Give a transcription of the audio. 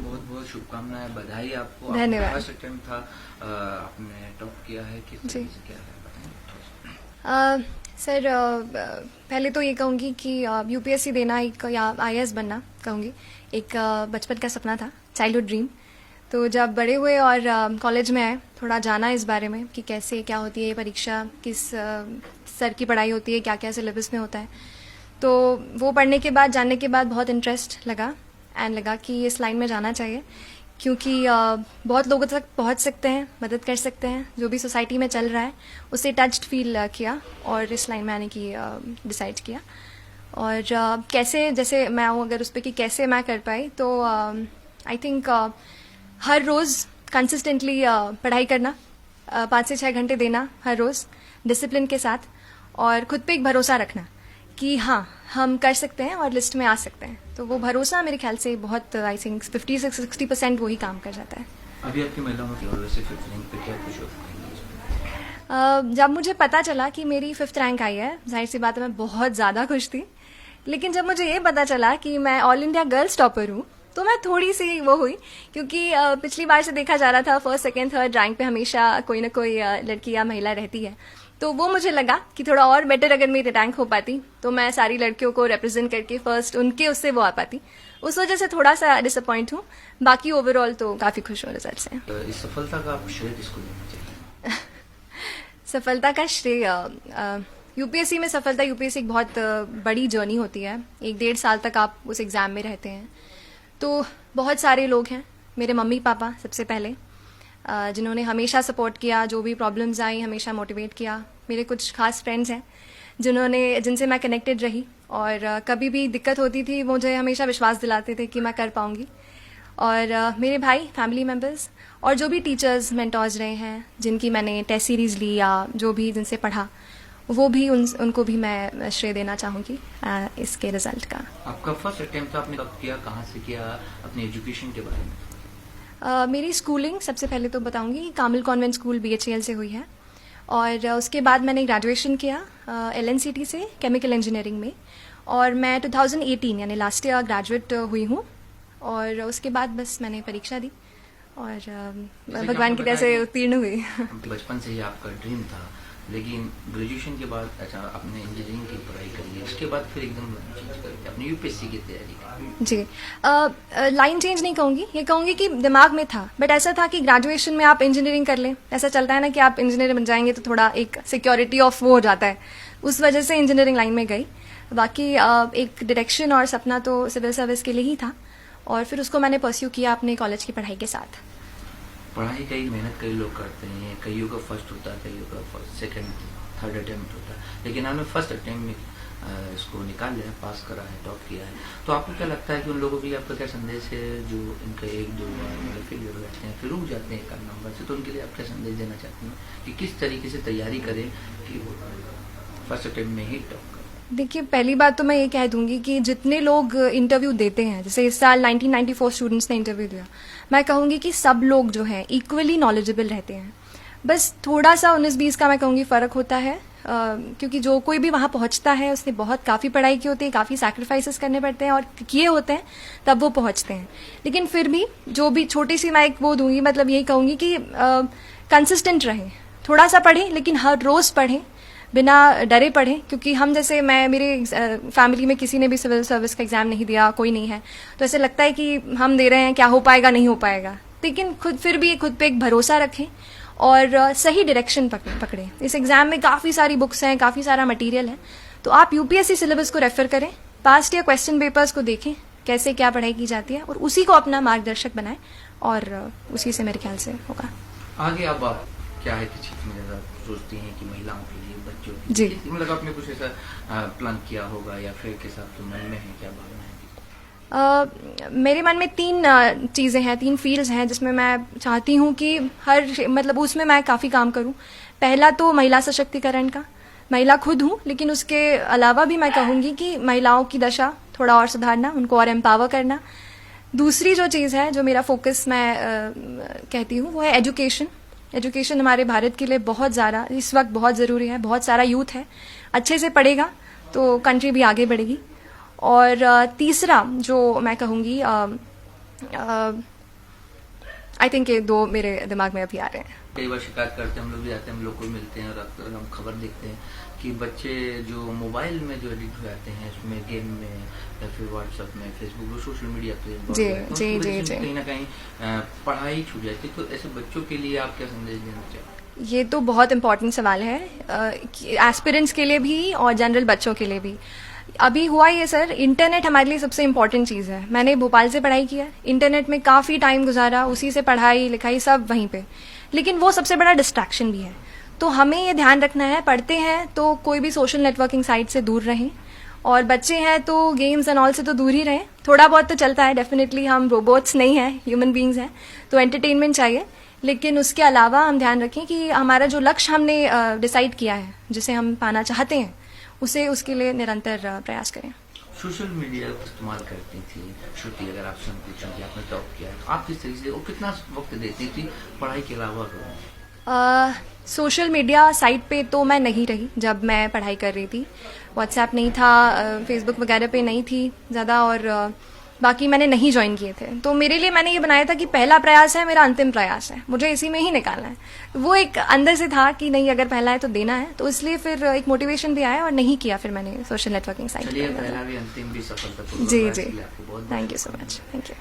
बहुत बहुत शुभकामनाएं, बधाई आपको। धन्यवाद। फर्स्ट अटेम्प्ट था, आपने टॉप किया है, किस जी। तरीके से क्या है बताएं। सर, पहले तो ये कहूँगी कि यूपीएससी देना एक, या आईएएस बनना कहूँगी, एक बचपन का सपना था, चाइल्डहुड ड्रीम। तो जब बड़े हुए और कॉलेज में आए, थोड़ा जाना इस बारे में कि कैसे क्या होती है ये परीक्षा, किस सर की पढ़ाई होती है, क्या क्या सिलेबस में होता है। तो वो पढ़ने के बाद, जानने के बाद बहुत इंटरेस्ट लगा एंड लगा कि इस लाइन में जाना चाहिए, क्योंकि बहुत लोगों तक पहुंच सकते हैं, मदद कर सकते हैं, जो भी सोसाइटी में चल रहा है उससे टच्ड फील किया और इस लाइन में आने की डिसाइड किया। और कैसे, जैसे मैं हूँ अगर उस पर कि कैसे मैं कर पाई, तो I think her rose consistently पढ़ाई करना, 5 से 6 घंटे देना हर रोज़ डिसिप्लिन के साथ, और खुद पे एक भरोसा रखना कि हाँ हम कर सकते हैं और लिस्ट में आ सकते हैं। तो वो भरोसा मेरे ख्याल से बहुत, आई थिंक 50 से 60% वही काम कर जाता है। अभी आपकी महिलाओं में वैसे 5th रैंक पे क्या कुछ होता है? जब मुझे पता चला कि मेरी 5th रैंक आई है, जाहिर सी बात है मैं बहुत ज़्यादा खुश थी। लेकिन जब मुझे ये पता चला कि मैं ऑल इंडिया गर्ल्स टॉपर हूँ, तो मैं थोड़ी सी वो हुई, क्योंकि पिछली बार से देखा जा रहा था फर्स्ट सेकेंड थर्ड रैंक पे हमेशा कोई ना कोई लड़की या महिला रहती है। तो वो मुझे लगा कि थोड़ा और बेटर अगर मेरी रैंक हो पाती तो मैं सारी लड़कियों को रिप्रेजेंट करके फर्स्ट उनके उससे वो आ पाती। उस वजह से थोड़ा सा डिसअपॉइंट हूँ। बाकी ओवरऑल तो काफ़ी खुश हूँ रिजल्ट से। इस सफलता का आप श्रेय किसको देना चाहिए? सफलता का श्रेय, यूपीएससी में सफलता, यूपीएससी एक बहुत बड़ी जर्नी होती है। 1-1.5 साल तक आप उस एग्ज़ाम में रहते हैं। तो बहुत सारे लोग हैं, मेरे मम्मी पापा सबसे पहले, जिन्होंने हमेशा सपोर्ट किया, जो भी प्रॉब्लम्स आई हमेशा मोटिवेट किया। मेरे कुछ खास फ्रेंड्स हैं जिनसे मैं कनेक्टेड रही, और कभी भी दिक्कत होती थी मुझे हमेशा विश्वास दिलाते थे कि मैं कर पाऊंगी। और मेरे भाई, फैमिली मेम्बर्स, और जो भी टीचर्स, मेंटर्स रहे हैं, जिनकी मैंने टेस्ट सीरीज़ ली या जो भी जिनसे पढ़ा, वो भी उनको भी मैं श्रेय देना चाहूँगी इसके रिजल्ट का। आपका फर्स्ट अटेम्प्ट आपने कब किया, कहाँ से किया, अपने एजुकेशन के बारे में? मेरी स्कूलिंग सबसे पहले तो बताऊंगी कामिल कॉन्वेंट स्कूल BHEL से हुई है, और उसके बाद मैंने ग्रेजुएशन किया LNCT से केमिकल इंजीनियरिंग में, और मैं 2018 यानी लास्ट ईयर ग्रेजुएट हुई हूँ। और उसके बाद बस मैंने परीक्षा दी और भगवान की दया से उत्तीर्ण हुई। बचपन से ही आपका ड्रीम था, लेकिन ग्रेजुएशन के बाद अच्छा आपने इंजीनियरिंग की पढ़ाई करी, उसके बाद फिर एकदम चेंज करके अपनी यूपीएससी की तैयारी की। जी, लाइन चेंज नहीं कहूँगी, ये कहूँगी कि दिमाग में था, बट ऐसा था कि ग्रेजुएशन में आप इंजीनियरिंग कर लें। ऐसा चलता है ना कि आप इंजीनियर बन जाएंगे तो थोड़ा एक सिक्योरिटी ऑफ वो हो जाता है, उस वजह से इंजीनियरिंग लाइन में गई। बाकी एक डायरेक्शन और सपना तो सिविल सर्विस के लिए ही था, और फिर उसको मैंने परस्यू किया अपने कॉलेज की पढ़ाई के साथ। पढ़ाई कई मेहनत कई लोग करते हैं, कईयों का फर्स्ट होता है, कईयों का फर्स्ट सेकंड थर्ड अटेम्प्ट होता है, लेकिन आपने फर्स्ट अटेम्प्ट में इसको निकाल लिया, पास करा है, टॉप किया है। तो आपको क्या लगता है कि उन लोगों के लिए आपका क्या संदेश है जो इनका 1-2 बार मतलब फेलियर हो जाते हैं, फिर रुक जाते हैं एक नंबर से, तो उनके लिए आप क्या संदेश देना चाहते हैं कि किस तरीके से तैयारी करें कि वो फर्स्ट अटेम्प्ट में ही टॉप करें? देखिए, पहली बात तो मैं ये कह दूंगी कि जितने लोग इंटरव्यू देते हैं, जैसे इस साल 1994 स्टूडेंट्स ने इंटरव्यू दिया, मैं कहूँगी कि सब लोग जो हैं इक्वली नॉलेजेबल रहते हैं। बस थोड़ा सा 19-20 का मैं कहूँगी फ़र्क होता है, क्योंकि जो कोई भी वहाँ पहुँचता है उसने काफ़ी पढ़ाई की होती है, काफ़ी सैक्रिफाइसेस करने पड़ते हैं और किए होते हैं, तब वो पहुँचते हैं। लेकिन फिर भी जो भी छोटी सी मैं एक वो दूंगी, मतलब यही कहूँगी कि कंसिस्टेंट रहें, थोड़ा सा पढ़ें, लेकिन हर रोज़ पढ़ें, बिना डरे पढ़ें। क्योंकि हम जैसे मेरे फैमिली में किसी ने भी सिविल सर्विस का एग्ज़ाम नहीं दिया, कोई नहीं है, तो ऐसे लगता है कि हम दे रहे हैं, क्या हो पाएगा नहीं हो पाएगा। लेकिन फिर भी खुद पे एक भरोसा रखें और सही डायरेक्शन पकड़ें। इस एग्ज़ाम में काफ़ी सारी बुक्स हैं, काफ़ी सारा मटेरियल है, तो आप यूपीएससी सिलेबस को रेफर करें, पास्ट या क्वेश्चन पेपर्स को देखें कैसे क्या पढ़ाई की जाती है, और उसी को अपना मार्गदर्शक बनाएं, और उसी से मेरे ख्याल से होगा। आगे अब आप क्या है कि चीज में ज़्यादा सोचती हैं कि महिलाओं के लिए, बच्चों के जी, लिए, मतलब आपने कुछ ऐसा प्लान किया होगा या फिर किस आपके मन में है, क्या भावना है? मेरे मन में 3 चीज़ें हैं, 3 फील्ड्स हैं जिसमें मैं चाहती हूँ कि मतलब उसमें मैं काफ़ी काम करूँ। पहला तो महिला सशक्तिकरण का, महिला खुद हूँ, लेकिन उसके अलावा भी मैं कहूँगी कि महिलाओं की दशा थोड़ा और सुधारना, उनको और एम्पावर करना। दूसरी जो चीज़ है, जो मेरा फोकस मैं कहती हूँ, वो है एजुकेशन हमारे भारत के लिए बहुत ज़्यादा इस वक्त बहुत ज़रूरी है। बहुत सारा यूथ है, अच्छे से पढ़ेगा तो कंट्री भी आगे बढ़ेगी। और तीसरा जो मैं कहूँगी, आई थिंक ये दो मेरे दिमाग में अभी आ रहे हैं। कई बार शिकायत करते हैं, हम लोग भी आते हैं, हम लोग को मिलते हैं और अक्सर हम खबर देखते हैं कि बच्चे जो मोबाइल में जो एडिक्ट हो जाते हैं, इसमें गेम में या फिर व्हाट्सएप में, फेसबुक में, सोशल मीडिया पे जी तो जी उसकी जी वजह से जी कहीं ना कहीं पढ़ाई छूट जाती है। तो ऐसे बच्चों के लिए आप क्या संदेश देना चाहेंगे? ये तो बहुत इम्पोर्टेंट सवाल है, एस्पिरेंट्स के लिए भी और जनरल बच्चों के लिए भी। अभी हुआ ये सर, इंटरनेट हमारे लिए सबसे इम्पोर्टेंट चीज़ है। मैंने भोपाल से पढ़ाई किया, इंटरनेट में काफ़ी टाइम गुजारा, उसी से पढ़ाई लिखाई सब वहीं पे, लेकिन वो सबसे बड़ा डिस्ट्रैक्शन भी है। तो हमें ये ध्यान रखना है, पढ़ते हैं तो कोई भी सोशल नेटवर्किंग साइट से दूर रहें, और बच्चे हैं तो गेम्स एंड ऑल से तो दूर ही रहें। थोड़ा बहुत तो चलता है, डेफिनेटली हम रोबोट्स नहीं हैं, ह्यूमन बींग्स हैं, तो एंटरटेनमेंट चाहिए, लेकिन उसके अलावा हम ध्यान रखें कि हमारा जो लक्ष्य हमने डिसाइड किया है, जिसे हम पाना चाहते हैं, उसे उसके लिए निरंतर प्रयास करें। सोशल मीडिया का इस्तेमाल करती थी श्रुति, अगर आपसे हम पूछें कि आपने टॉप किया है तो आप किस तरीके से और कितना वक्त देती थी पढ़ाई के अलावा? सोशल मीडिया साइट पे तो मैं नहीं रही जब मैं पढ़ाई कर रही थी। व्हाट्सएप नहीं था, फेसबुक वगैरह पे नहीं थी ज़्यादा, और बाकी मैंने नहीं ज्वाइन किए थे। तो मेरे लिए मैंने ये बनाया था कि पहला प्रयास है मेरा अंतिम प्रयास है, मुझे इसी में ही निकालना है। वो एक अंदर से था कि नहीं, अगर पहला है तो देना है, तो इसलिए फिर एक मोटिवेशन भी आया और नहीं किया फिर मैंने सोशल नेटवर्किंग साइट। चलिए, पहला भी अंतिम भी सफलता। जी जी, thank you so much, thank you.